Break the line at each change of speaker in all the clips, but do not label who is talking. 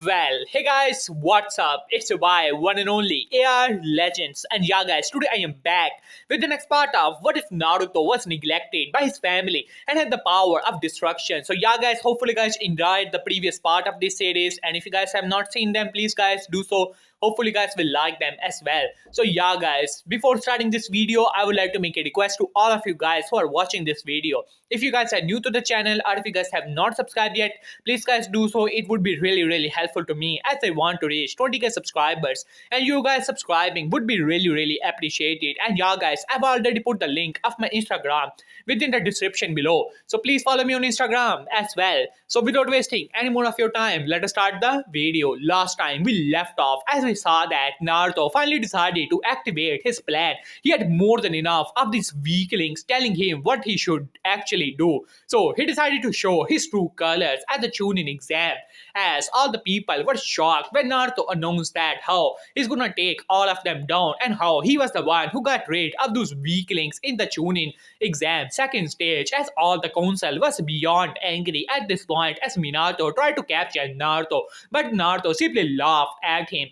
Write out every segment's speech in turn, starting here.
Well, hey guys, what's up? It's your boy, one and only AR Legends. And yeah, guys, today I am back with the next part of what if Naruto was neglected by his family and had the power of destruction. So, yeah, guys, hopefully, guys, enjoyed the previous part of this series. And if you guys have not seen them, please, guys, do so. Hopefully, guys will like them as well. So, yeah, guys, before starting this video, I would like to make a request to all of you guys who are watching this video. If you guys are new to the channel or if you guys have not subscribed yet, please guys do so. It would be really helpful to me as I want to reach 20k subscribers, and you guys subscribing would be really appreciated. And yeah, guys, I've already put the link of my Instagram within the description below, so please follow me on Instagram as well. So without wasting any more of your time, let us start the video. Last time we left off as we saw that Naruto finally decided to activate his plan. He had more than enough of these weaklings telling him what he should actually do. So he decided to show his true colors at the Chunin exam, as all the people were shocked when Naruto announced that how he's gonna take all of them down and how he was the one who got rid of those weaklings in the Chunin exam second stage, as all the council was beyond angry at this point as Minato tried to capture Naruto, but Naruto simply laughed at him,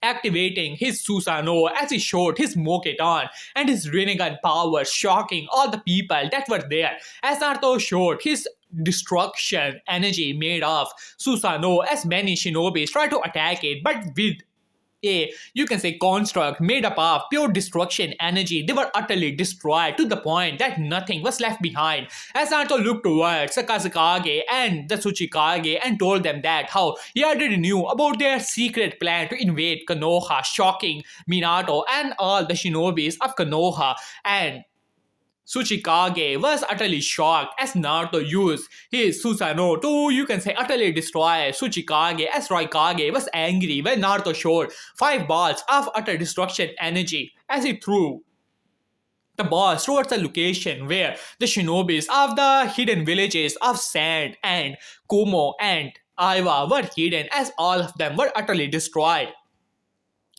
activating his Susanoo as he showed his Moketon and his Rinnegan power, shocking all the people that were there. As Naruto showed his destruction energy made of Susanoo, as many shinobis tried to attack it, but with you can say construct made up of pure destruction energy, they were utterly destroyed to the point that nothing was left behind. As Naruto looked towards Sakazakage and the Tsuchikage and told them that how he already knew about their secret plan to invade Konoha, shocking Minato and all the shinobis of Konoha. And Tsuchikage was utterly shocked as Naruto used his Susanoo to, you can say, utterly destroy Tsuchikage, as Raikage was angry when Naruto showed 5 balls of utter destruction energy as he threw the balls towards the location where the shinobis of the hidden villages of Sand and Kumo and Aiwa were hidden, as all of them were utterly destroyed.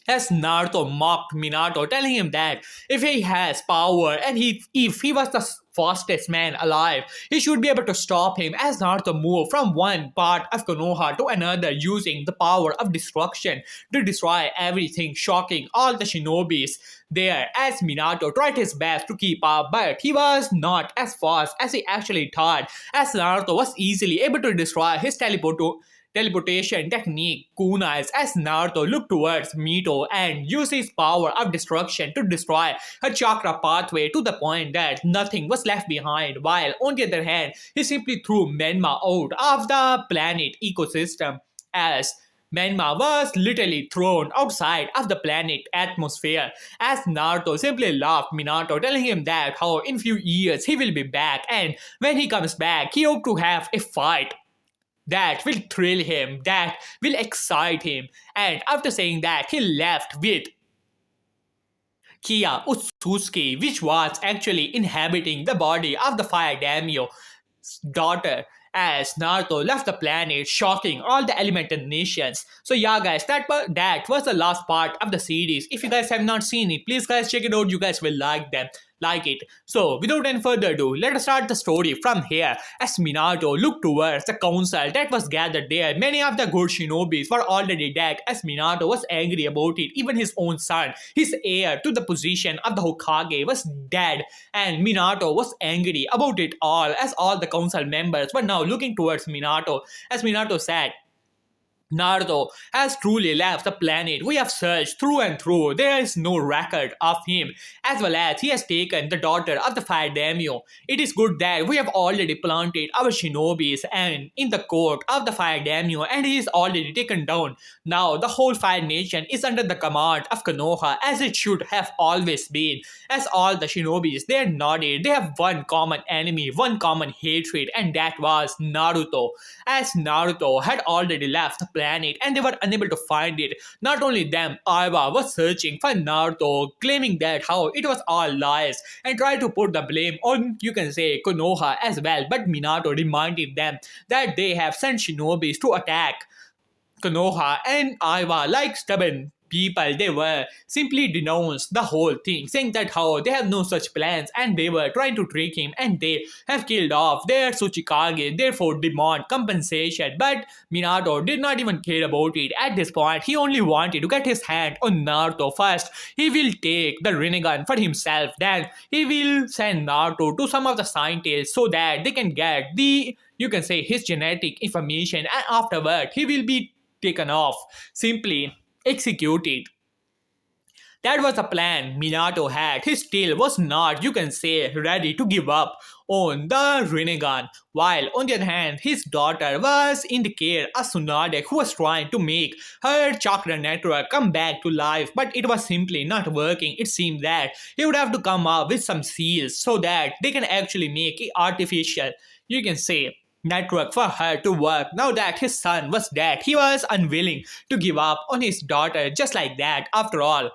As Naruto mocked Minato, telling him that if he has power and if he was the fastest man alive, he should be able to stop him. As Naruto moved from one part of Konoha to another using the power of destruction to destroy everything, shocking all the shinobis there, as Minato tried his best to keep up, but he was not as fast as he actually thought, as Naruto was easily able to destroy his teleportation technique kunais, as Naruto looked towards Mito and used his power of destruction to destroy her chakra pathway to the point that nothing was left behind, while on the other hand he simply threw Menma out of the planet ecosystem, as Menma was literally thrown outside of the planet atmosphere, as Naruto simply laughed Minato, telling him that how in few years he will be back, and when he comes back he hoped to have a fight that will thrill him, that will excite him. And after saying that, he left with Kia Utsuki, which was actually inhabiting the body of the Fire Daimyo's daughter, as Naruto left the planet, shocking all the elemental nations. So yeah, guys, that was the last part of the series. If you guys have not seen it, please guys check it out. You guys will like it. So without any further ado, let us start the story from here. As Minato looked towards the council that was gathered there, many of the good shinobis were already dead, as Minato was angry about it. Even his own son, his heir to the position of the Hokage, was dead, and Minato was angry about it all, as all the council members were now looking towards Minato. As Minato said, Naruto has truly left the planet. We have searched through and through. There is no record of him, as well as he has taken the daughter of the Fire Daimyo. It is good that we have already planted our shinobis and in the court of the Fire Daimyo, and he is already taken down. Now the whole Fire Nation is under the command of Konoha, as it should have always been. As all the shinobis, they nodded. They have one common enemy, one common hatred, and that was Naruto. As Naruto had already left the planet and they were unable to find it. Not only them, Aiba was searching for Naruto, claiming that how it was all lies, and tried to put the blame on, you can say, Konoha as well. But Minato reminded them that they have sent shinobis to attack Konoha, and Aiba, like stubborn people they were simply denounced the whole thing, saying that how they have no such plans and they were trying to trick him and they have killed off their Tsuchikage, therefore demand compensation. But Minato did not even care about it at this point. He only wanted to get his hand on Naruto first. He will take the Rinnegan for himself, then he will send Naruto to some of the scientists so that they can get the, you can say, his genetic information, and afterward he will be taken off, simply executed. That was the plan Minato had. He still was not, you can say, ready to give up on the Rinnegan, while on the other hand, his daughter was in the care of Tsunade, who was trying to make her chakra network come back to life, but it was simply not working. It seemed that he would have to come up with some seals so that they can actually make it artificial, you can say, network for her to work. Now that his son was dead, he was unwilling to give up on his daughter just like that. After all,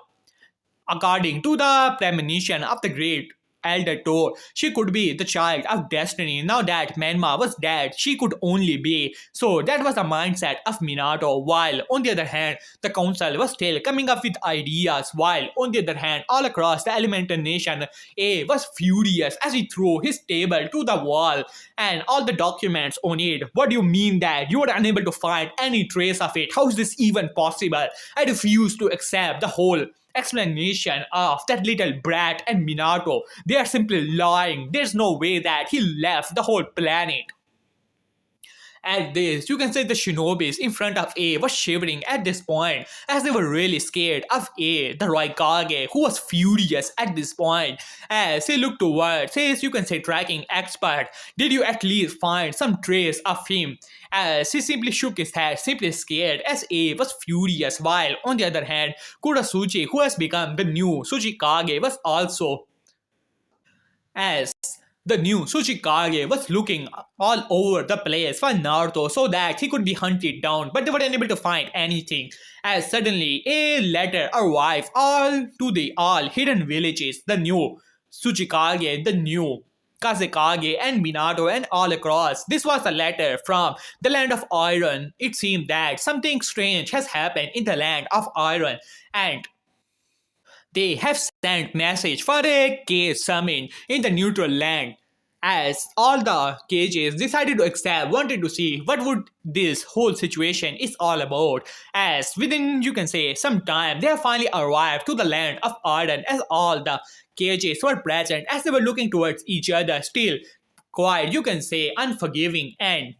according to the premonition of the great elder Tor, she could be the child of destiny. Now that Menma was dead, she could only be. So that was the mindset of Minato. While on the other hand, the council was still coming up with ideas. While on the other hand, all across the Elemental Nation, A was furious as he threw his table to the wall and all the documents on it. What do you mean that you are unable to find any trace of it? How is this even possible? I refuse to accept the whole explanation of that little brat and Minato. They are simply lying. There's no way that he left the whole planet. At this, you can say the shinobis in front of A was shivering at this point as they were really scared of A, the Raikage, who was furious at this point as he looked towards his, you can say, tracking expert. Did you at least find some trace of him? As he simply shook his head, simply scared as A was furious, while on the other hand, Kurasuchi, who has become the new Tsuchikage, was also, as the new Tsuchikage was looking all over the place for Naruto so that he could be hunted down, but they were unable to find anything. As suddenly a letter arrived all to the all hidden villages, the new Tsuchikage, the new Kazekage and Minato and all across. This was a letter from the land of iron. It seemed that something strange has happened in the land of iron, and they have sent message for a cage summon in the neutral land. As all the cages decided to accept, wanted to see what would this whole situation is all about. As within, you can say, some time, they have finally arrived to the land of Arden as all the cages were present as they were looking towards each other, still quite, you can say, unforgiving and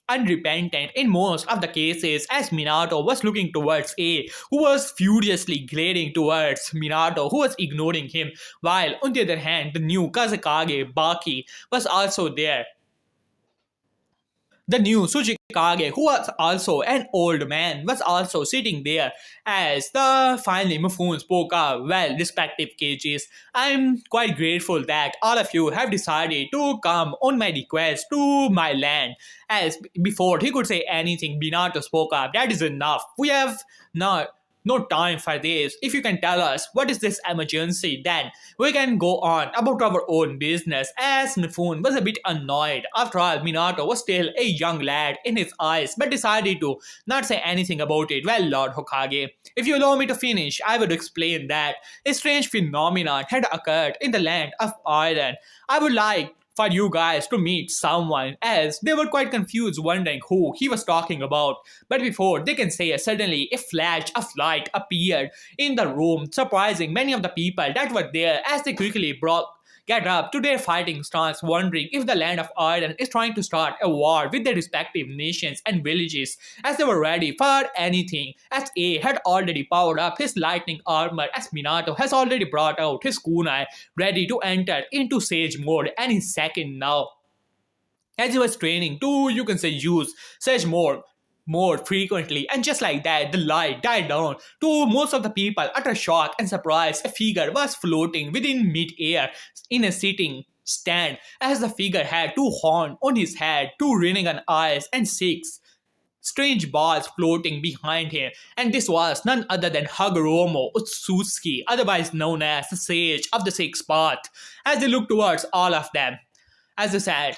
unrepentant in most of the cases, as Minato was looking towards A, who was furiously glaring towards Minato, who was ignoring him, while on the other hand, the new Kazekage Baki was also there. The new Tsuchikage, who was also an old man, was also sitting there as the finally Mifune spoke up. Well, respective cages, I'm quite grateful that all of you have decided to come on my request to my land. As before he could say anything, Minato spoke up. That is enough. We have not no time for this. If you can tell us what is this emergency, then we can go on about our own business. As Mifune was a bit annoyed. After all, Minato was still a young lad in his eyes, but decided to not say anything about it. Well, Lord Hokage, if you allow me to finish, I would explain that a strange phenomenon had occurred in the land of Iron. I would like for you guys to meet someone, as they were quite confused wondering who he was talking about. But before they can say, suddenly a flash of light appeared in the room, surprising many of the people that were there as they quickly get up to their fighting stance, wondering if the land of Iron is trying to start a war with their respective nations and villages, as they were ready for anything, as A had already powered up his lightning armor, as Minato has already brought out his kunai, ready to enter into Sage mode any second now. As he was training to, you can say, use Sage mode more frequently, and just like that, the light died down. To most of the people, utter shock and surprise, a figure was floating within mid-air in a sitting stand, as the figure had two horns on his head, two Rinnegan eyes, and six strange balls floating behind him. And this was none other than Hagoromo Otsutsuki, otherwise known as the Sage of the Sixth Path. As they looked towards all of them, as they said,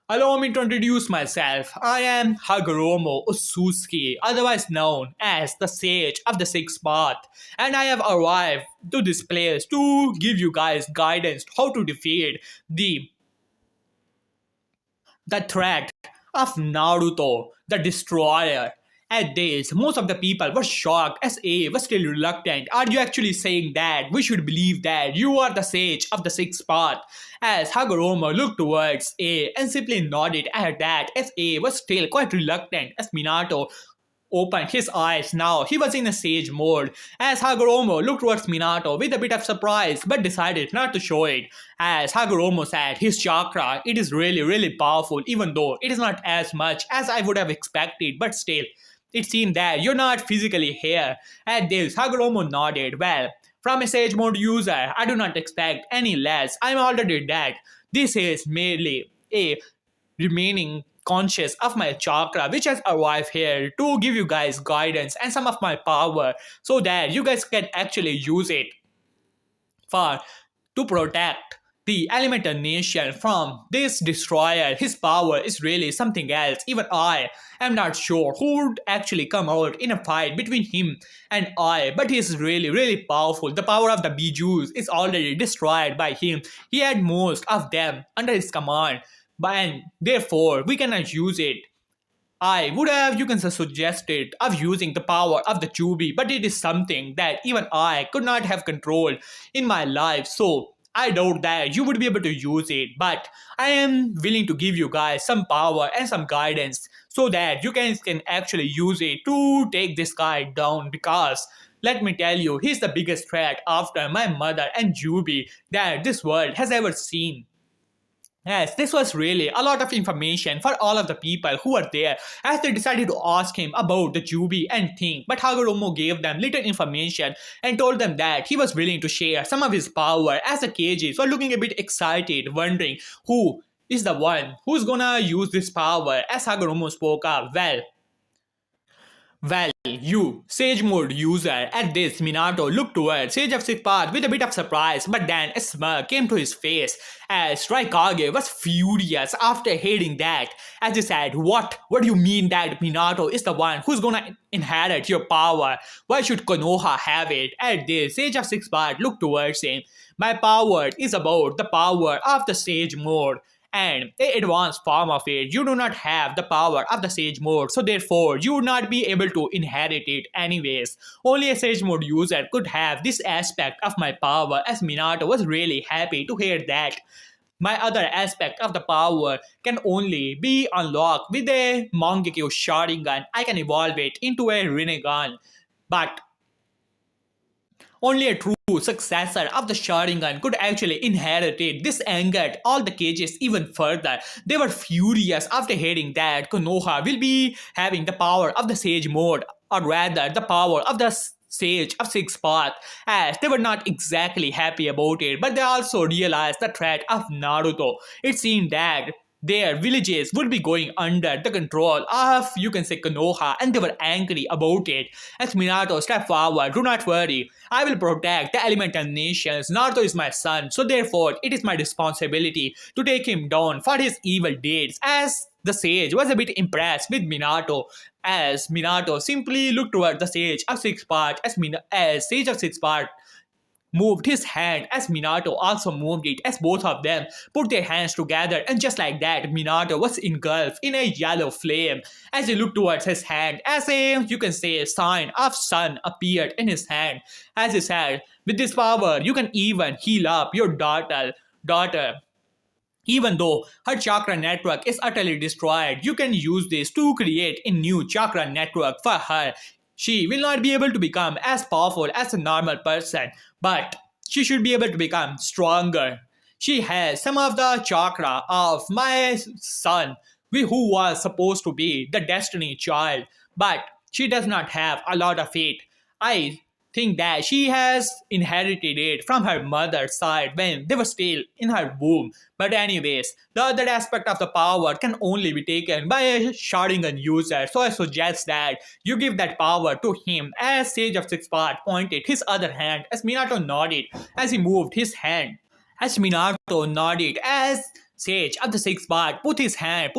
Allow me to introduce myself. I am Hagoromo Ususuki, otherwise known as the Sage of the Sixth Path, and I have arrived to this place to give you guys guidance how to defeat the threat of Naruto, the Destroyer. At this, most of the people were shocked as A was still reluctant. Are you actually saying that? We should believe that you are the sage of the sixth path. As Hagoromo looked towards A and simply nodded at that as A was still quite reluctant as Minato opened his eyes. Now he was in a sage mode as Hagoromo looked towards Minato with a bit of surprise but decided not to show it. As Hagoromo said, his chakra, it is really powerful even though it is not as much as I would have expected, but still, it seemed that you're not physically here. At this, Hagoromo nodded. Well, from a sage mode user, I do not expect any less. I'm already dead. This is merely a remaining conscious of my chakra which has arrived here to give you guys guidance and some of my power so that you guys can actually use it for to protect the elemental nation from this destroyer. His power is really something else. Even I am not sure who would actually come out in a fight between him and I, but he is really powerful. The power of the Bijus is already destroyed by him. He had most of them under his command, and therefore we cannot use it. I would have, you can say, suggested of using the power of the Chubi, but it is something that even I could not have controlled in my life, so I doubt that you would be able to use it, but I am willing to give you guys some power and some guidance so that you guys can actually use it to take this guy down because let me tell you, he's the biggest threat after my mother and Jubi that this world has ever seen. Yes, this was really a lot of information for all of the people who were there as they decided to ask him about the Jubi and thing. But Hagoromo gave them little information and told them that he was willing to share some of his power as the cages were looking a bit excited, wondering who is the one who's gonna use this power as Hagoromo spoke up. Well, you, Sage Mode user, at this Minato looked towards Sage of Sith Path with a bit of surprise, but then a smirk came to his face as Raikage was furious after hearing that. As he said, What? What do you mean that Minato is the one who's gonna inherit your power? Why should Konoha have it? At this, Sage of Sith Path looked towards him. My power is about the power of the Sage Mode and a advanced form of it. You do not have the power of the sage mode, so therefore you would not be able to inherit it anyways. Only a sage mode user could have this aspect of my power, as Minato was really happy to hear that. My other aspect of the power can only be unlocked with a Mangekyo Sharingan. I can evolve it into a Rinnegan, but only a true successor of the Sharingan could actually inherit it. This angered all the cages even further. They were furious after hearing that Konoha will be having the power of the Sage mode, or rather the power of the Sage of Six Path, as they were not exactly happy about it, but they also realized the threat of Naruto. It seemed that their villages would be going under the control of, you can say, Konoha, and they were angry about it. As Minato stepped forward, do not worry, I will protect the elemental nations. Naruto is my son, so therefore it is my responsibility to take him down for his evil deeds. As the sage was a bit impressed with Minato, as Minato simply looked toward the sage of six part, as sage of six part moved his hand as Minato also moved it, as both of them put their hands together, and just like that Minato was engulfed in a yellow flame as he looked towards his hand, as a, you can say, a sign of sun appeared in his hand. As he said, with this power you can even heal up your daughter. Even though her chakra network is utterly destroyed, you can use this to create a new chakra network for her. She will not be able to become as powerful as a normal person, but she should be able to become stronger. She has some of the chakra of my son, who was supposed to be the destiny child, but she does not have a lot of it. I think that she has inherited it from her mother's side when they were still in her womb. But anyways, the other aspect of the power can only be taken by a Sharingan user, so I suggest that you give that power to him. As Sage of Six Path pointed his other hand, as Minato nodded as he moved his hand. As Minato nodded, as Sage of the sixth part put his hand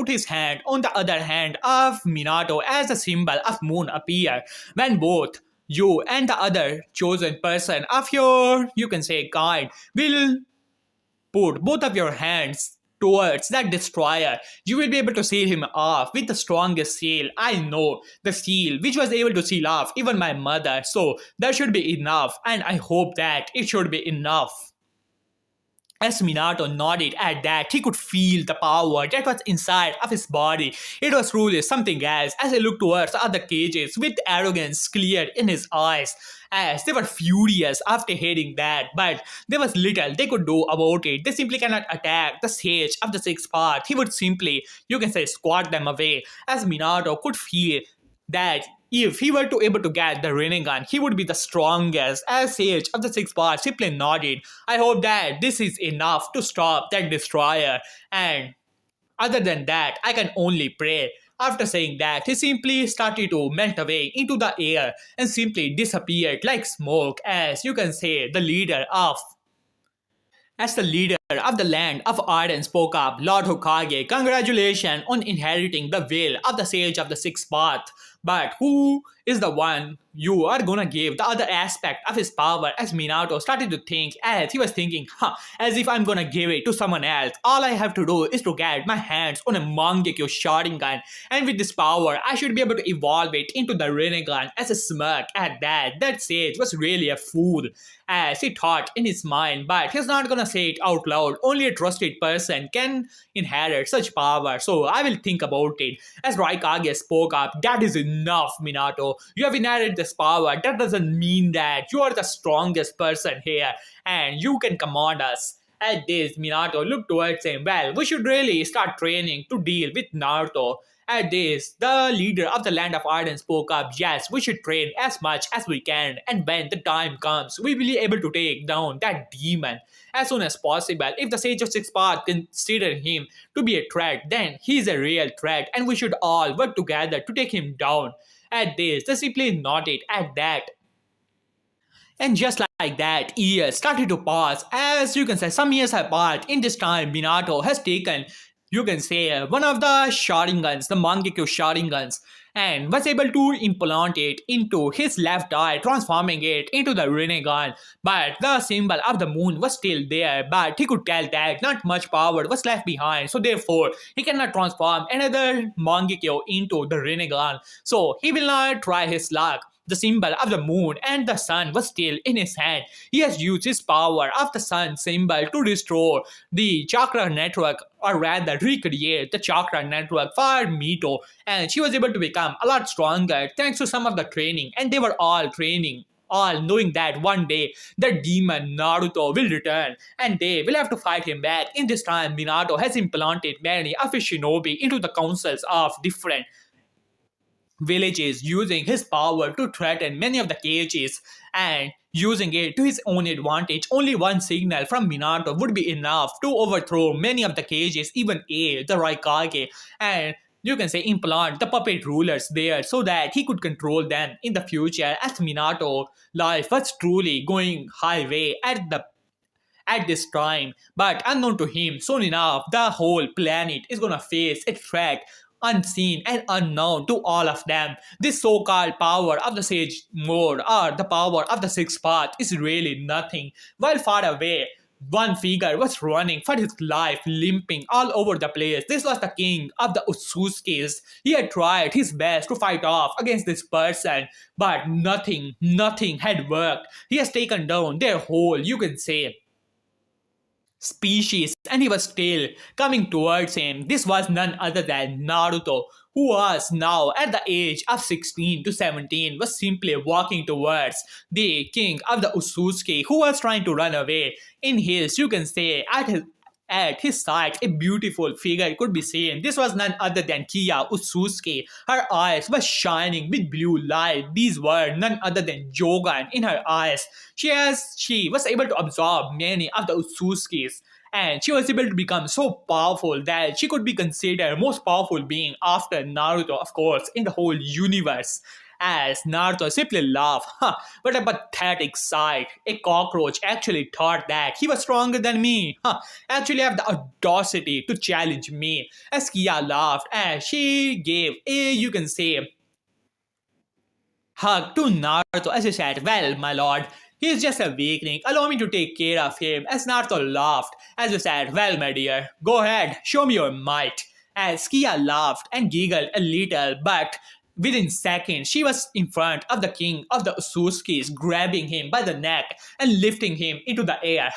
on the other hand of Minato as the symbol of moon appear when both you and the other chosen person of your, you can say, guide will put both of your hands towards that destroyer. You will be able to seal him off with the strongest seal. I know the seal which was able to seal off even my mother. So that should be enough, and I hope that it should be enough. As Minato nodded at that, he could feel the power that was inside of his body. It was truly something else as he looked towards the other cages with arrogance clear in his eyes. As they were furious after hearing that, but there was little they could do about it. They simply cannot attack the sage of the sixth path. He would simply, you can say, squat them away. As Minato could feel that if he were to able to get the Rinnegan, he would be the strongest. As Sage of the Sixth Part simply nodded. I hope that this is enough to stop that destroyer. And other than that, I can only pray. After saying that, he simply started to melt away into the air and simply disappeared like smoke, as you can say the leader of as the leader of the land of Arden spoke up, Lord Hokage, congratulations on inheriting the will of the Sage of the Sixth Path. But who is the one you are gonna give the other aspect of his power? As Minato started to think, as he was thinking, as if I'm gonna give it to someone else. All I have to do is to get my hands on a Mangekyo Sharingan, and with this power, I should be able to evolve it into the Rinnegan. As a smirk at that, that sage was really a fool, as he thought in his mind, but he's not gonna say it out loud. Only a trusted person can inherit such power, so I will think about it. As Raikage spoke up, that is enough, Minato. You have inherited this power. That doesn't mean that you are the strongest person here and you can command us. At this, Minato looked towards him. Well, we should really start training to deal with Naruto. At this, the leader of the land of Arden spoke up. Yes, we should train as much as we can, and when the time comes, we will be able to take down that demon as soon as possible. If the Sage of Six Paths consider him to be a threat, then he is a real threat, and we should all work together to take him down. At this, they simply nodded at that. And just like that, years started to pass. As you can say, some years have passed. In this time, Minato has taken, you can say, one of the Sharingans, the Mangekyo Sharingans, and was able to implant it into his left eye, transforming it into the Rinnegan. But the symbol of the moon was still there, but he could tell that not much power was left behind, so therefore he cannot transform another Mangekyo into the Rinnegan. So he will not try his luck. The symbol of the moon and the sun was still in his hand. He has used his power of the sun symbol to restore the chakra network, or rather recreate the chakra network for Mito, and she was able to become a lot stronger thanks to some of the training, and they were all training, all knowing that one day the demon Naruto will return and they will have to fight him back. In this time, Minato has implanted many of his shinobi into the councils of different villages, using his power to threaten many of the cages and using it to his own advantage. Only one signal from Minato would be enough to overthrow many of the cages, even the Raikage, and you can say implant the puppet rulers there so that he could control them in the future. As Minato life was truly going highway at this time. But unknown to him, soon enough, the whole planet is gonna face a threat unseen and unknown to all of them. This so-called power of the sage mode, or the power of the sixth path, is really nothing. While far away, one figure was running for his life, limping all over the place. This was the king of the Utsutskis. He had tried his best to fight off against this person, but nothing had worked. He has taken down their whole, you can say, species, and he was still coming towards him. This was none other than Naruto, who was now at the age of 16 to 17, was simply walking towards the king of the Utsutsuki, who was trying to run away. In his, you can say, at his side, a beautiful figure could be seen. This was none other than Kia Utsutsuki. Her eyes were shining with blue light. These were none other than Jogan in her eyes. She was able to absorb many of the Utsutskis, and she was able to become so powerful that she could be considered most powerful being after Naruto, of course, in the whole universe. as Naruto simply laughed. What a pathetic sight. A cockroach actually thought that he was stronger than me. Actually have the audacity to challenge me. As Kia laughed as she gave a, you can say, hug to Naruto as he said, "Well, my lord, he is just awakening. Allow me to take care of him." As Naruto laughed as he said, "Well, my dear, go ahead, show me your might." As Kia laughed and giggled a little, but within seconds she was in front of the king of the Ususkis, grabbing him by the neck and lifting him into the air.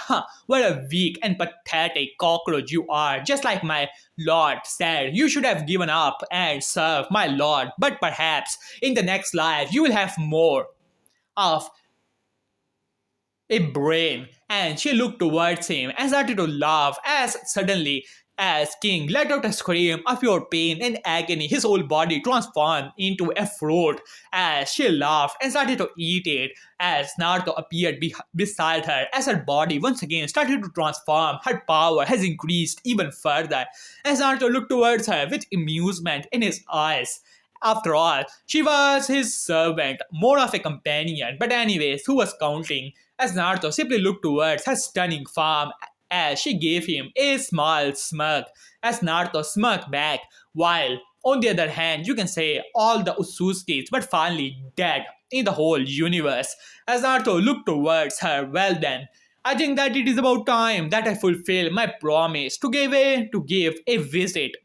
What a weak and pathetic cockroach you are. Just like my lord said, you should have given up and served my lord, but perhaps in the next life you will have more of a brain. And she looked towards him and started to laugh as suddenly as King let out a scream of pure pain and agony. His whole body transformed into a fruit as she laughed and started to eat it. As Naruto appeared beside her, as her body once again started to transform, her power has increased even further. As Naruto looked towards her with amusement in his eyes, after all, she was his servant, more of a companion. But anyways, who was counting? As Naruto simply looked towards her stunning form as she gave him a small smirk. As Naruto smirked back, while on the other hand, you can say all the Ususkis were finally dead in the whole universe. As Naruto looked towards her, well then, I think that it is about time that I fulfill my promise to give a visit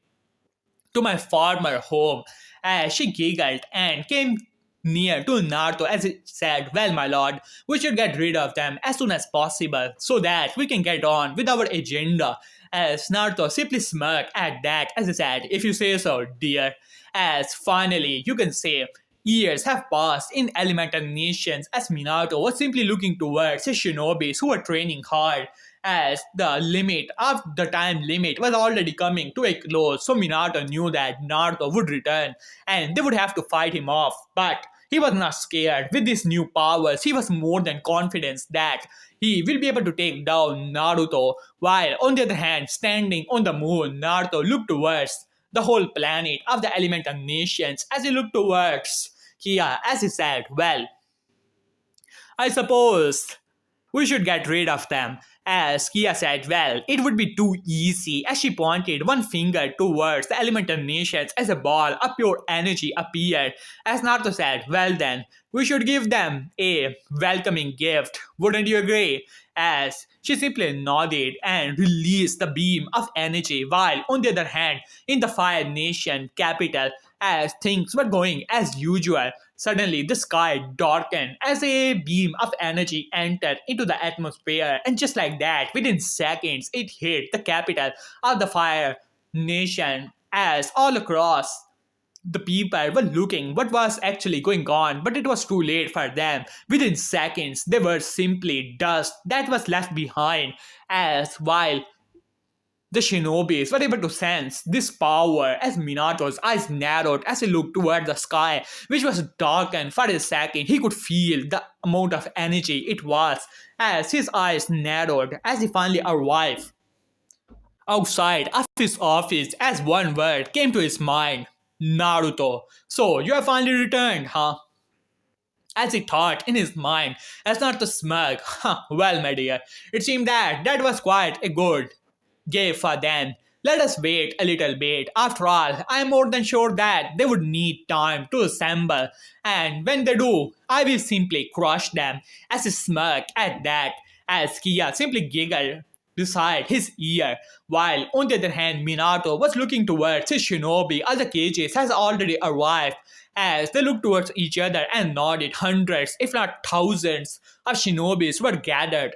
to my former home. As she giggled and came near to Naruto as he said, "Well, my lord, we should get rid of them as soon as possible so that we can get on with our agenda." As Naruto simply smirked at that as he said, "If you say so, dear." As finally, you can say, years have passed in elemental nations as Minato was simply looking towards his shinobis who were training hard as the limit of the time limit was already coming to a close. So Minato knew that Naruto would return and they would have to fight him off. But he was not scared. With these new powers, he was more than confident that he will be able to take down Naruto. While on the other hand, standing on the moon, Naruto looked towards the whole planet of the elemental nations as he looked towards Kia as he said, "Well, I suppose we should get rid of them." As Kia said, "Well, it would be too easy." As she pointed one finger towards the elemental nations as a ball of pure energy appeared. As Naruto said, "Well then, we should give them a welcoming gift. Wouldn't you agree?" As she simply nodded and released the beam of energy, while on the other hand, in the Fire Nation capital, as things were going as usual, suddenly the sky darkened as a beam of energy entered into the atmosphere, and just like that, within seconds, it hit the capital of the Fire Nation. As all across the people were looking what was actually going on, but it was too late for them. Within seconds, they were simply dust that was left behind. As while the shinobis were able to sense this power as Minato's eyes narrowed as he looked toward the sky, which was darkened for a second. He could feel the amount of energy it was as his eyes narrowed as he finally arrived outside of his office as one word came to his mind: Naruto. "So, you have finally returned, huh?" As he thought in his mind, as not to smirk. "Well, my dear, it seemed that that was quite a good gave for them. Let us wait a little bit. After all, I am more than sure that they would need time to assemble, and when they do, I will simply crush them." As he smirked at that, as Kia simply giggled beside his ear, while on the other hand, Minato was looking towards his shinobi. Other cages has already arrived. As they looked towards each other and nodded, hundreds, if not thousands, of shinobis were gathered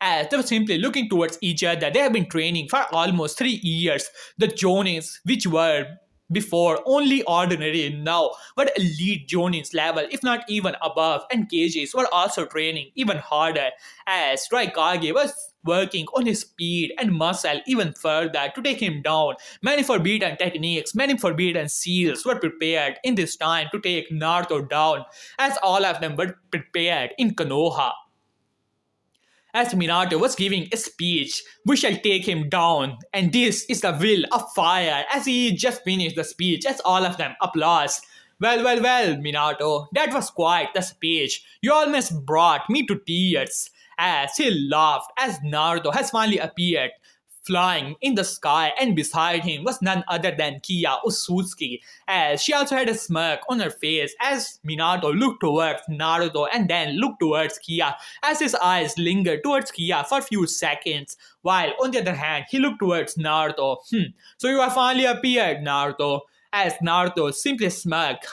as they were simply looking towards each other. They have been training for almost 3 years. The Jonins, which were before only ordinary, now were elite Jonins level, if not even above, and KJs were also training even harder as Raikage was working on his speed and muscle even further to take him down. Many forbidden techniques, many forbidden seals were prepared in this time to take Naruto down, as all of them were prepared in Konoha. As Minato was giving a speech, "We shall take him down, and this is the will of fire." As he just finished the speech, as all of them applause. Well, Minato, that was quite the speech. You almost brought me to tears. As he laughed as Naruto has finally appeared, flying in the sky, and beside him was none other than Kia Usutsuki, as she also had a smirk on her face as Minato looked towards Naruto and then looked towards Kia, as his eyes lingered towards Kia for a few seconds, while on the other hand he looked towards Naruto. So you have finally appeared, Naruto. As Naruto simply smirked,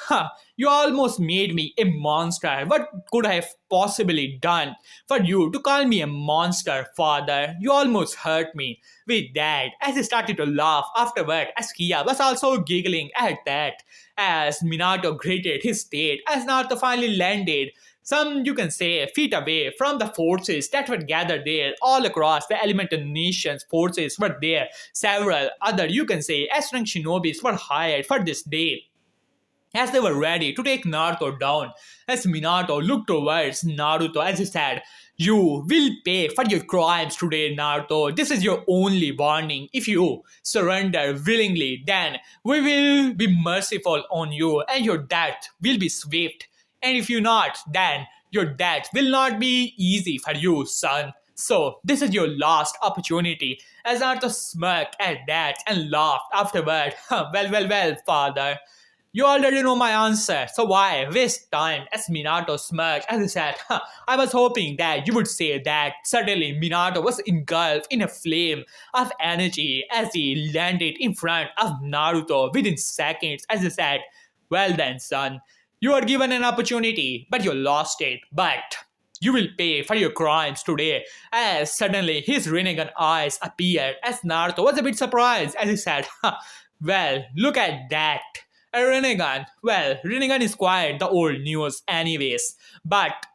you almost made me a monster. What could I have possibly done for you to call me a monster, father? You almost hurt me with that. As he started to laugh afterward, as Kia was also giggling at that. As Minato greeted his state, as Naruto finally landed some, you can say, feet away from the forces that were gathered there all across the elemental nations. Forces were there. Several other, you can say, S-rank shinobis were hired for this day as they were ready to take Naruto down. As Minato looked towards Naruto as he said, "You will pay for your crimes today, Naruto. This is your only warning. If you surrender willingly, then we will be merciful on you and your death will be swift. And if you not, then your death will not be easy for you, son. So, this is your last opportunity." As Naruto smirked at that and laughed afterward. Well, father. You already know my answer, so why waste time? As Minato smirked as he said, I was hoping that you would say that. Suddenly, Minato was engulfed in a flame of energy as he landed in front of Naruto within seconds as he said, "Well then, son, you were given an opportunity, but you lost it. But you will pay for your crimes today." As suddenly his Rinnegan eyes appeared as Naruto was a bit surprised as he said, "Well, look at that. A Rinnegan. Well, Rinnegan is quite the old news anyways. But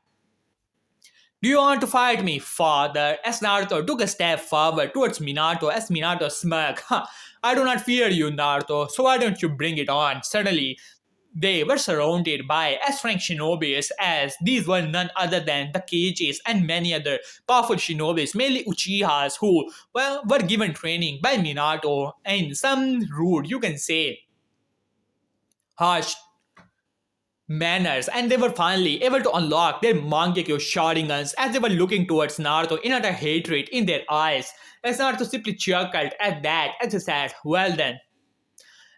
do you want to fight me, father?" As Naruto took a step forward towards Minato as Minato smirked. "I do not fear you, Naruto, so why don't you bring it on?" Suddenly, they were surrounded by S-rank shinobis as these were none other than the Keijis and many other powerful shinobis, mainly Uchihas, who were given training by Minato in some rude, you can say, harsh manners, and they were finally able to unlock their Mangekyo Sharingans as they were looking towards Naruto in utter hatred in their eyes. As Naruto simply chuckled at that as he said, "Well then,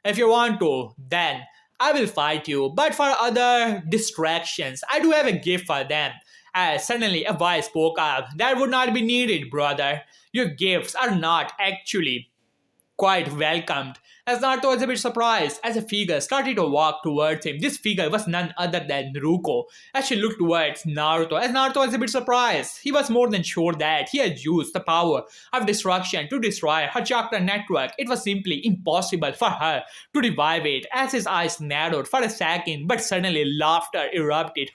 if you want to, then I will fight you. But for other distractions, I do have a gift for them." As suddenly a voice spoke up, "That would not be needed, brother. Your gifts are not actually quite welcomed." As Naruto was a bit surprised as a figure started to walk towards him. This figure was none other than Ruko. As she looked towards Naruto, as Naruto was a bit surprised, he was more than sure that he had used the power of destruction to destroy her chakra network. It was simply impossible for her to revive it. As his eyes narrowed for a second, but suddenly laughter erupted.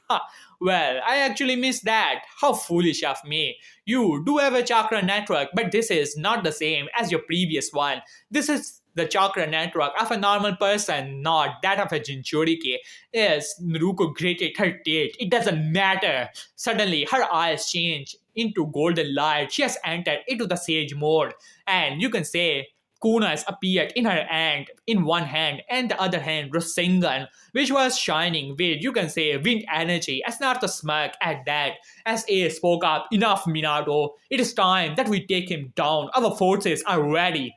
Well, I actually missed that. How foolish of me. You do have a chakra network, but this is not the same as your previous one. This is the chakra network of a normal person, not that of a Jinchuriki. Yes, Naruko grated her teeth. It doesn't matter. Suddenly, her eyes changed into golden light. She has entered into the sage mode. And you can say kunas appeared in her hand, in one hand, and the other hand Rasengan, which was shining with, you can say, wind energy. As Naruto smirked at that, as A spoke up, "Enough, Minato. It is time that we take him down. Our forces are ready."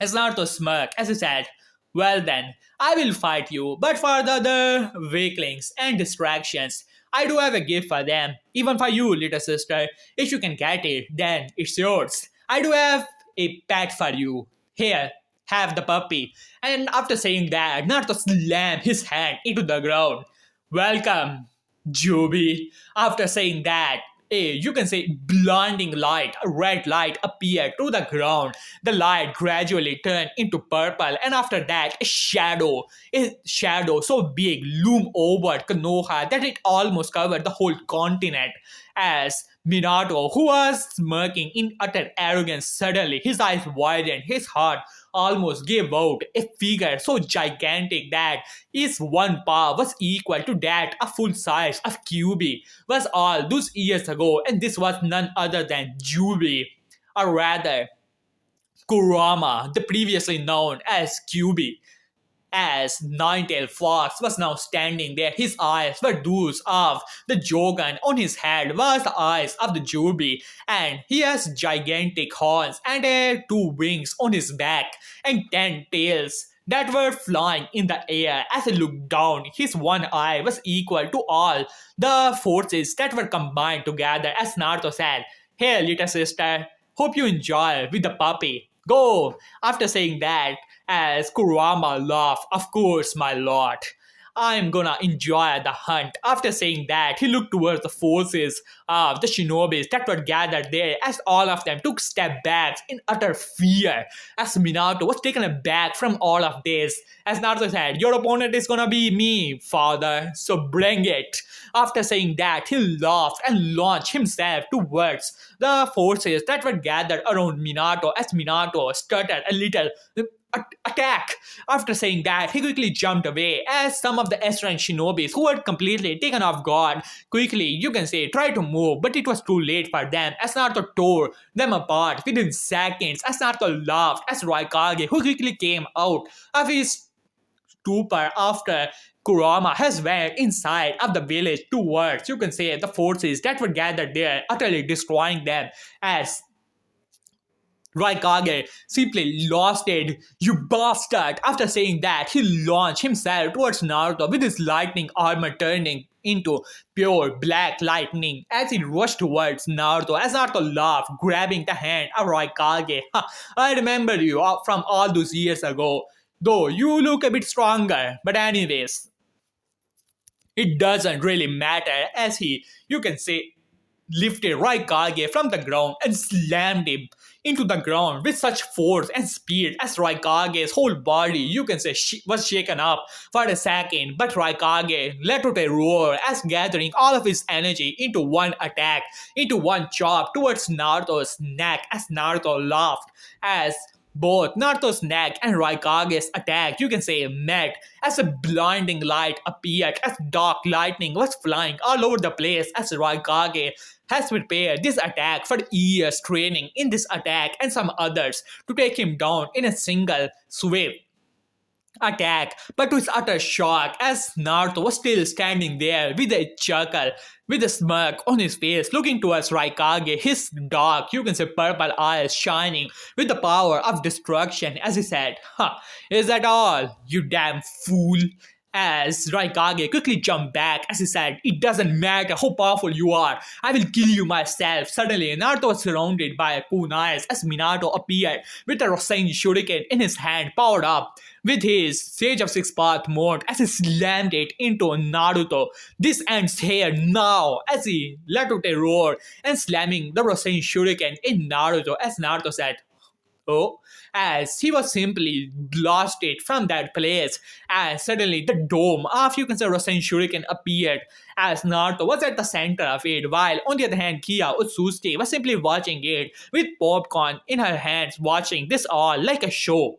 As Naruto smirked as he said, "Well then, I will fight you, but for the other weaklings and distractions, I do have a gift for them. Even for you, little sister. If you can get it, then it's yours. I do have a pet for you. Here, have the puppy." And after saying that, Naruto slammed his hand into the ground. "Welcome, Jubi." After saying that, you can say blinding light, a red light appeared to the ground. The light gradually turned into purple, and after that, a shadow so big loomed over Konoha that it almost covered the whole continent. As Minato, who was smirking in utter arrogance, suddenly his eyes widened, his heart almost gave out. A figure so gigantic that its one paw was equal to that of full size of Kyuubi was all those years ago, and this was none other than Jubi, or rather Kurama, the previously known as Kyuubi. as Nine-Tailed Fox was now standing there. His eyes were those of the Jogan. On his head was the eyes of the Jubi, and he has gigantic horns and two wings on his back and 10 tails that were flying in the air. As he looked down, his one eye was equal to all the forces that were combined together. As Naruto said, "Here, little sister, hope you enjoy with the puppy. Go." After saying that, as Kurama laughed, "Of course, my lord. I'm gonna enjoy the hunt." After saying that, he looked towards the forces of the shinobis that were gathered there as all of them took step backs in utter fear. As Minato was taken aback from all of this, as Naruto said, "Your opponent is gonna be me, father, so bring it." After saying that, he laughed and launched himself towards the forces that were gathered around Minato as Minato stuttered a little. Attack! After saying that, he quickly jumped away as some of the Esran shinobis who were completely taken off guard quickly, you can say, tried to move, but it was too late for them as Naruto tore them apart within seconds. As Naruto laughed as Raikage, who quickly came out of his stupor after Kurama has went inside of the village towards, you can say, the forces that were gathered there, utterly destroying them as Raikage simply lost it. "You bastard!" After saying that, he launched himself towards Naruto with his lightning armor turning into pure black lightning as he rushed towards Naruto. As Naruto laughed, grabbing the hand of Raikage. "Ha, I remember you from all those years ago. Though you look a bit stronger. But anyways, it doesn't really matter," as he, you can say, lifted Raikage from the ground and slammed him into the ground with such force and speed as Raikage's whole body, you can say, was shaken up for a second. But Raikage let out a roar as gathering all of his energy into one attack, into one chop towards Naruto's neck as Naruto laughed as both Naruto's neck and Raikage's attack, you can say, met as a blinding light appeared as dark lightning was flying all over the place as Raikage has prepared this attack for years, training in this attack and some others to take him down in a single sweep attack. But to his utter shock, as Naruto was still standing there with a chuckle, with a smirk on his face, looking towards Raikage, his dark, you can say, purple eyes shining with the power of destruction, as he said, "Huh, is that all, you damn fool?" As Raikage quickly jumped back as he said, "It doesn't matter how powerful you are, I will kill you myself." Suddenly, Naruto was surrounded by kunais as Minato appeared with a Rasen Shuriken in his hand, powered up with his Sage of Six Path mode as he slammed it into Naruto. "This ends here now," as he let out a roar and slamming the Rasen Shuriken in Naruto as Naruto said, "Oh," as he was simply blasted from that place, and suddenly the dome of, you can say, Rasen Shuriken appeared as Naruto was at the center of it, while on the other hand, Kia Utsuki was simply watching it with popcorn in her hands, watching this all like a show.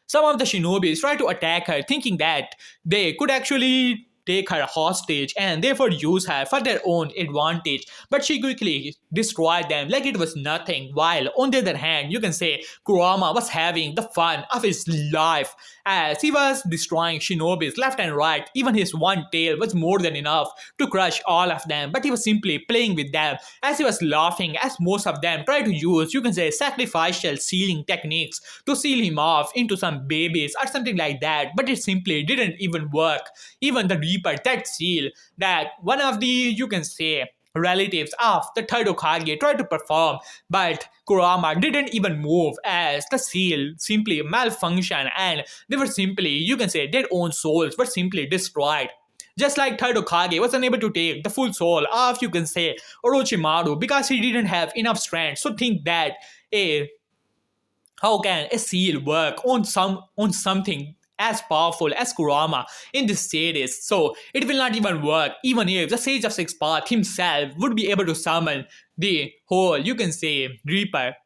Some of the shinobis tried to attack her, thinking that they could actually take her hostage and therefore use her for their own advantage. But she quickly destroyed them like it was nothing. While on the other hand, you can say Kurama was having the fun of his life as he was destroying shinobis left and right. Even his one tail was more than enough to crush all of them. But he was simply playing with them as he was laughing as most of them tried to use, you can say, sacrificial sealing techniques to seal him off into some babies or something like that. But it simply didn't even work. Even the Reaper, that seal that one of the, you can say, relatives of the third Hokage tried to perform, but Kurama didn't even move as the seal simply malfunctioned and they were simply, you can say, their own souls were simply destroyed. Just like third Hokage was unable to take the full soul of, you can say, Orochimaru because he didn't have enough strength. So think that how can a seal work on something as powerful as Kurama in this series? So it will not even work even if the Sage of Six Path himself would be able to summon the whole, you can say, Reaper.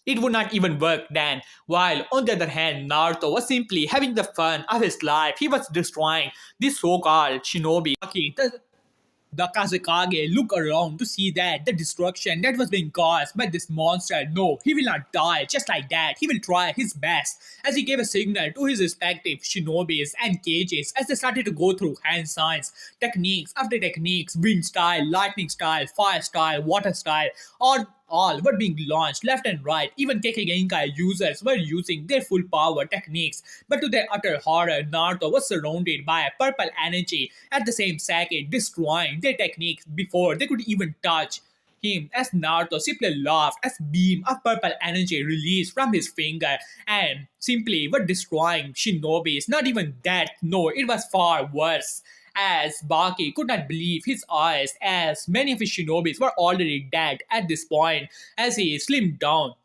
It would not even work then. While on the other hand, Naruto was simply having the fun of his life. He was destroying this so-called shinobi. The Kazekage look around to see that the destruction that was being caused by this monster. No, he will not die just like that. He will try his best as he gave a signal to his respective shinobis and cages as they started to go through hand signs, techniques after techniques, wind style, lightning style, fire style, water style, all were being launched left and right. Even Kekkei users were using their full power techniques. But to their utter horror, Naruto was surrounded by a purple energy at the same second, destroying their techniques before they could even touch him as Naruto simply laughed as beam of purple energy released from his finger and simply were destroying shinobis. Not even that, no, it was far worse. As Baki could not believe his eyes, as many of his shinobis were already dead at this point, as he slimmed down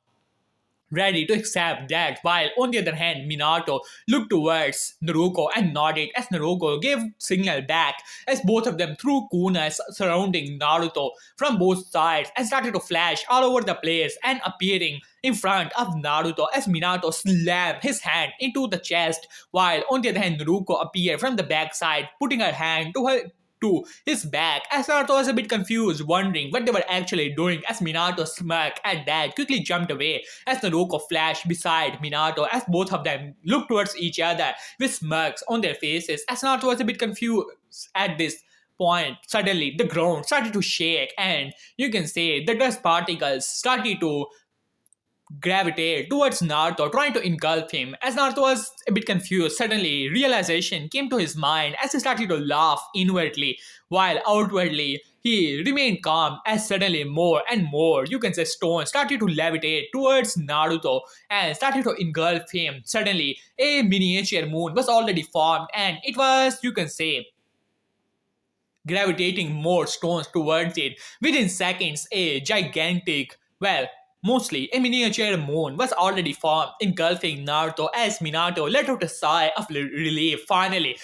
ready to accept that, while on the other hand, Minato looked towards Naruto and nodded as Naruto gave signal back as both of them threw kunas surrounding Naruto from both sides and started to flash all over the place and appearing in front of Naruto as Minato slammed his hand into the chest, while on the other hand, Naruto appeared from the backside, putting her hand to his back as Naruto was a bit confused, wondering what they were actually doing as Minato smirked at that, quickly jumped away as Naruto flashed beside Minato as both of them looked towards each other with smirks on their faces as Naruto was a bit confused at this point. Suddenly, the ground started to shake and you can say the dust particles started to gravitate towards Naruto, trying to engulf him. As Naruto was a bit confused, suddenly realization came to his mind as he started to laugh inwardly, while outwardly he remained calm as suddenly more and more, you can say, stones started to levitate towards Naruto and started to engulf him. Suddenly, a miniature moon was already formed and it was, you can say, gravitating more stones towards it. Within seconds, a gigantic, well, mostly a miniature moon was already formed, engulfing Naruto as Minato let out a sigh of relief. Finally,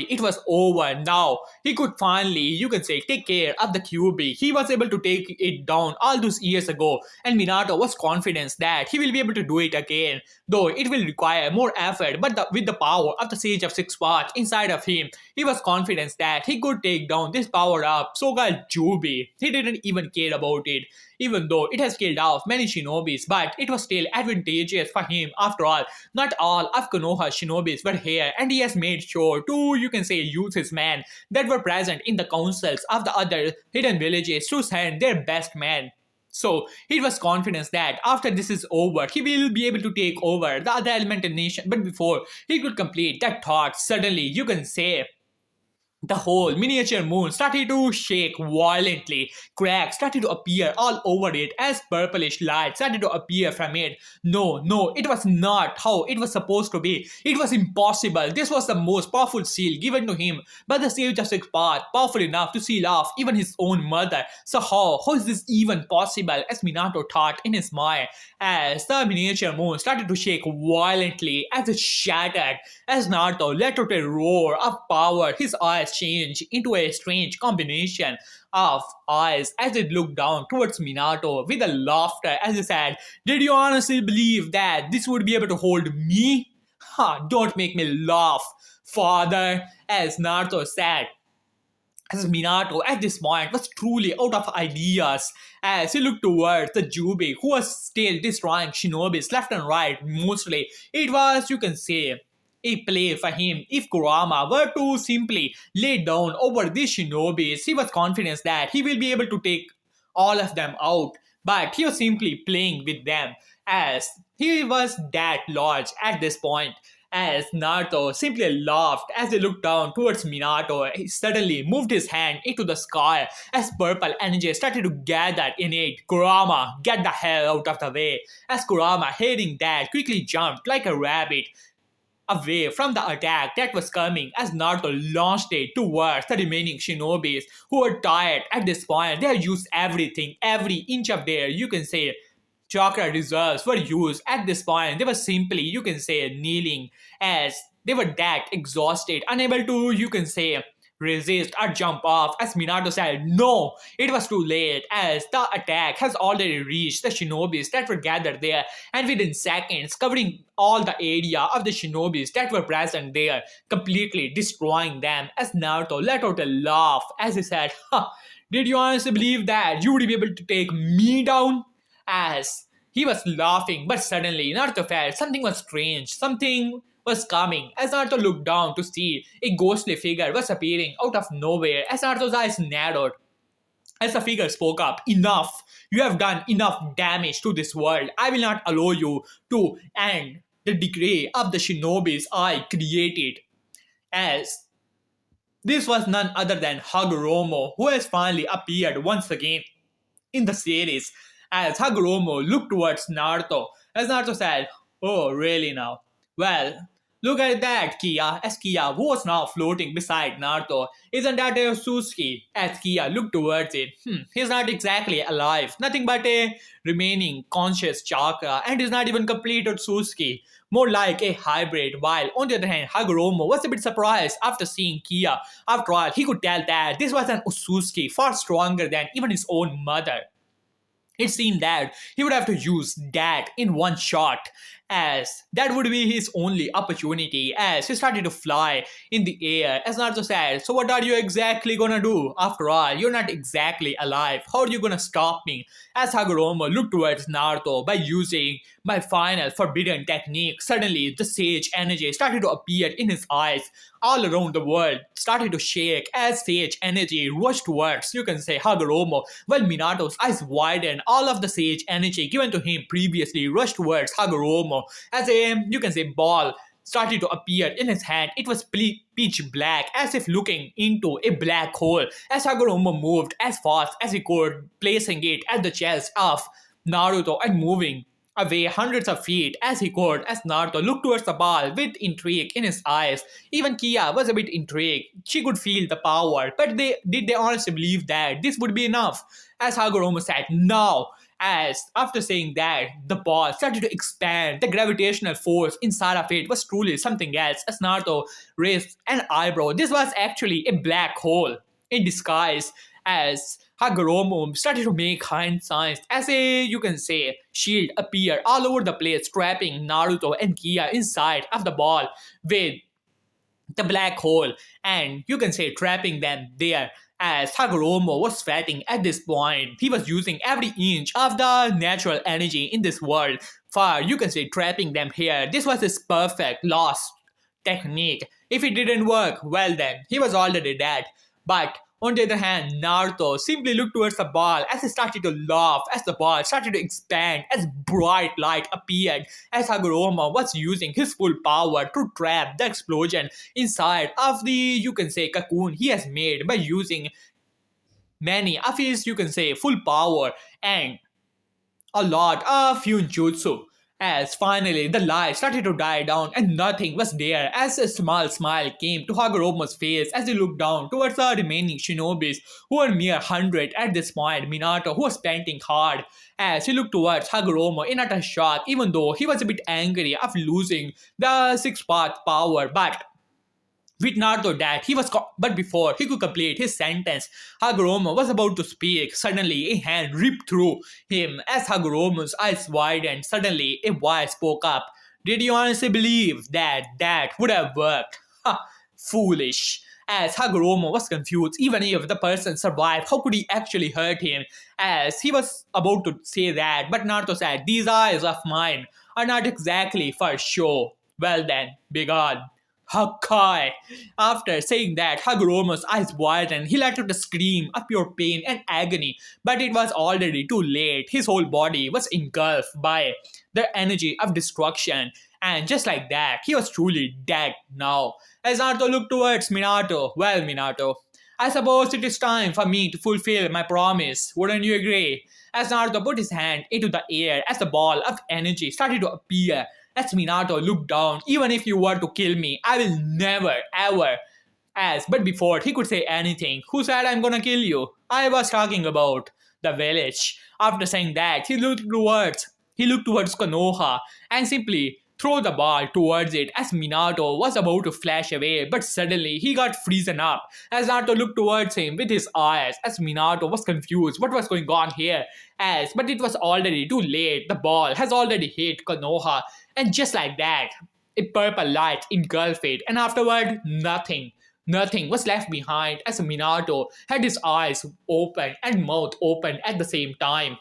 it was over. Now he could finally, you can say, take care of the QB. He was able to take it down all those years ago, and Minato was confident that he will be able to do it again, though it will require more effort. But with the power of the Sage of Six Paths inside of him, he was confident that he could take down this power up so-called Jubi. He didn't even care about it, even though it has killed off many shinobis, but it was still advantageous for him. After all, not all of Konoha's shinobis were here, and he has made sure to, you can say, use his men that were present in the councils of the other hidden villages to send their best men. So he was confident that after this is over, he will be able to take over the other elemental nation. But before he could complete that thought, suddenly, you can say, the whole miniature moon started to shake violently. Cracks started to appear all over it as purplish light started to appear from it. No, it was not how it was supposed to be. It was impossible. This was the most powerful seal given to him by the Sage of Six Paths, powerful enough to seal off even his own mother. So how is this even possible? As Minato thought in his mind, as the miniature moon started to shake violently as it shattered, as Naruto let out a roar of power. His eyes changed into a strange combination of eyes as it looked down towards Minato with a laughter as he said, "Did you honestly believe that this would be able to hold me? Ha, don't make me laugh, father," as Naruto said. As Minato at this point was truly out of ideas as he looked towards the Jubi who was still destroying shinobis left and right. Mostly, it was, you can say, a play for him. If Kurama were to simply lay down over these shinobis, he was confident that he will be able to take all of them out. But he was simply playing with them as he was that large at this point. As Naruto simply laughed as he looked down towards Minato, he suddenly moved his hand into the sky as purple energy started to gather in it. Kurama, get the hell out of the way! As Kurama, hearing that, quickly jumped like a rabbit away from the attack that was coming as Naruto launched it towards the remaining shinobis who were tired at this point. They had used everything, every inch of their, you can say, chakra reserves were used at this point. They were simply, you can say, kneeling as they were that exhausted, unable to, you can say, resist or jump off as Minato said no, it was too late as the attack has already reached the shinobis that were gathered there and within seconds covering all the area of the shinobis that were present there, completely destroying them as Naruto let out a laugh as he said, "Ha, did you honestly believe that you would be able to take me down?" As he was laughing, but suddenly Naruto felt something was strange, something was coming. As Naruto looked down to see, a ghostly figure was appearing out of nowhere as Naruto's eyes narrowed. As the figure spoke up, enough! You have done enough damage to this world. I will not allow you to end the decay of the shinobis I created. As this was none other than Hagoromo, who has finally appeared once again in the series. As Hagoromo looked towards Naruto, as Naruto said, "Oh, really now? Well, look at that, Kia." As Kia was now floating beside Naruto, "Isn't that a Suzuki?" As Kia looked towards it, he's not exactly alive, nothing but a remaining conscious chakra, and is not even complete Suzuki. More like a hybrid, while on the other hand, Hagoromo was a bit surprised after seeing Kia. After all, he could tell that this was an Otsutsuki far stronger than even his own mother. It seemed that he would have to use that in one shot, as that would be his only opportunity. As he started to fly in the air, as Naruto said, "So what are you exactly gonna do? After all, you're not exactly alive. How are you gonna stop me?" As Hagoromo looked towards Naruto by using my final forbidden technique, suddenly the sage energy started to appear in his eyes. All around the world started to shake as sage energy rushed towards, you can say, Hagoromo, while Minato's eyes widened. All of the sage energy given to him previously rushed towards Hagoromo as a, you can say, ball started to appear in his hand. It was pitch black, as if looking into a black hole. As Hagoromo moved as fast as he could, placing it at the chest of Naruto and moving away hundreds of feet as he could, as Naruto looked towards the ball with intrigue in his eyes. Even Kia was a bit intrigued. She could feel the power, but did they honestly believe that this would be enough? As Hagoromo said, "No." As after saying that, the ball started to expand. The gravitational force inside of it was truly something else. As Naruto raised an eyebrow, this was actually a black hole in disguise. As Hagoromo started to make hand signs as a, you can say, shield appear all over the place, trapping Naruto and Kia inside of the ball with the black hole, and you can say trapping them there. As Hagoromo was sweating at this point, he was using every inch of the natural energy in this world for, you can say, trapping them here. This was his perfect lost technique. If it didn't work, well then, he was already dead. But on the other hand, Naruto simply looked towards the ball as he started to laugh as the ball started to expand as bright light appeared as Hagoromo was using his full power to trap the explosion inside of the, you can say, cocoon he has made by using many of his, you can say, full power and a lot of Hyunjutsu. As finally the light started to die down and nothing was there, as a small smile came to Hagoromo's face as he looked down towards the remaining shinobis who were mere 100 at this point. Minato, who was panting hard, as he looked towards Hagoromo in utter shock, even though he was a bit angry of losing the sixth path power. But with Naruto that but before he could complete his sentence, Hagoromo was about to speak. Suddenly, a hand ripped through him as Hagoromo's eyes widened. Suddenly, a voice spoke up. "Did you honestly believe that that would have worked?" Ha! Foolish. As Hagoromo was confused, even if the person survived, how could he actually hurt him? As he was about to say that, but Naruto said, "These eyes of mine are not exactly for show." Well then, begone. Hakai! After saying that, Hagoromo's eyes widened. He let out a scream of pure pain and agony, but it was already too late. His whole body was engulfed by the energy of destruction, and just like that, he was truly dead now. As Naruto looked towards Minato, "Well, Minato, I suppose it is time for me to fulfill my promise. Wouldn't you agree?" As Naruto put his hand into the air as the ball of energy started to appear, as Minato looked down, "Even if you were to kill me, I will never, ever." But before he could say anything, "Who said I'm gonna kill you?" "I was talking about the village." After saying that, he looked towards Konoha and simply throw the ball towards it as Minato was about to flash away, but suddenly he got frozen up as Naruto looked towards him with his eyes as Minato was confused what was going on here. But it was already too late. The ball has already hit Konoha, and just like that, a purple light engulfed it, and afterward, nothing. Nothing was left behind as Minato had his eyes open and mouth open at the same time.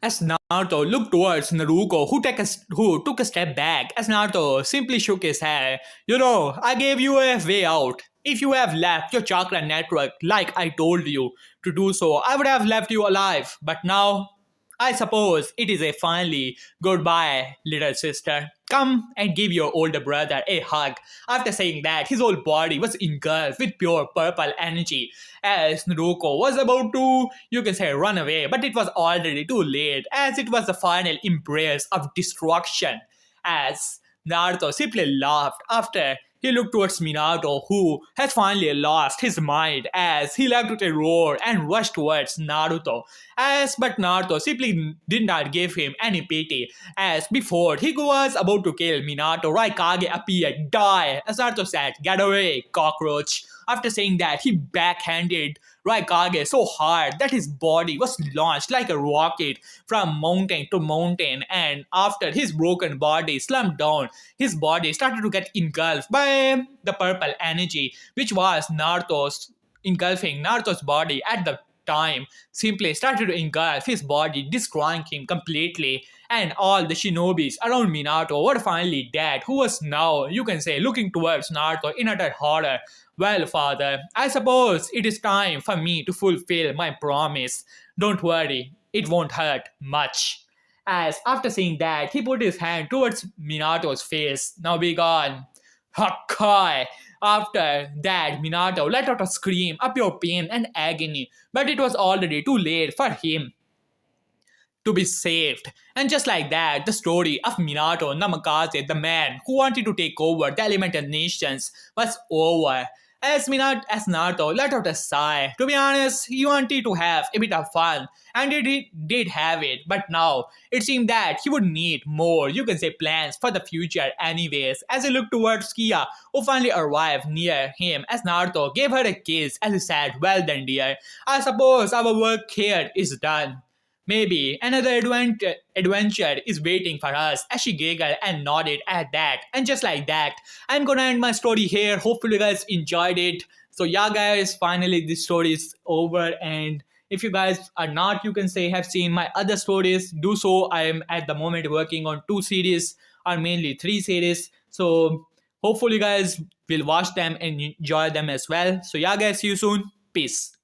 As Naruto looked towards Naruto, who took a step back, as Naruto simply shook his head. I gave you a way out. If you have left your chakra network like I told you to do so, I would have left you alive. But now, I suppose it is a finally goodbye, little sister. Come and give your older brother a hug. After saying that, his whole body was engulfed with pure purple energy. As Naruto was about to, you can say, run away, but it was already too late, as it was the final embrace of destruction. As Naruto simply laughed after he looked towards Minato, who has finally lost his mind, as he left with a roar and rushed towards Naruto. But Naruto simply did not give him any pity. As before he was about to kill Minato, Raikage appeared. Die! As Naruto said, get away, cockroach. After saying that, he backhanded Raikage so hard that his body was launched like a rocket from mountain to mountain, and after his broken body slumped down, his body started to get engulfed by the purple energy, which was Naruto's engulfing Naruto's body at the time, simply started to engulf his body, destroying him completely. And all the shinobis around Minato were finally dead, who was now, you can say, looking towards Naruto in utter horror. Well, father, I suppose it is time for me to fulfill my promise. Don't worry, it won't hurt much. As after saying that, he put his hand towards Minato's face. Now be gone. Hakai! After that, Minato let out a scream of pure pain and agony, but it was already too late for him to be saved. And just like that, the story of Minato Namikaze, the man who wanted to take over the elemental nations, was over. As Naruto let out a sigh. To be honest, he wanted to have a bit of fun, and he did have it, but now it seemed that he would need more, you can say, plans for the future anyways. As he looked towards Kia, who finally arrived near him, as Naruto gave her a kiss as he said, well done dear, I suppose our work here is done. Maybe another adventure is waiting for us, as she giggled and nodded at that. And just like that, I'm gonna end my story here. Hopefully you guys enjoyed it. So yeah guys, finally this story is over, and if you guys are not, you can say, have seen my other stories, do so. I am at the moment working on 2 series, or mainly 3 series. So hopefully you guys will watch them and enjoy them as well. So yeah guys, see you soon. Peace.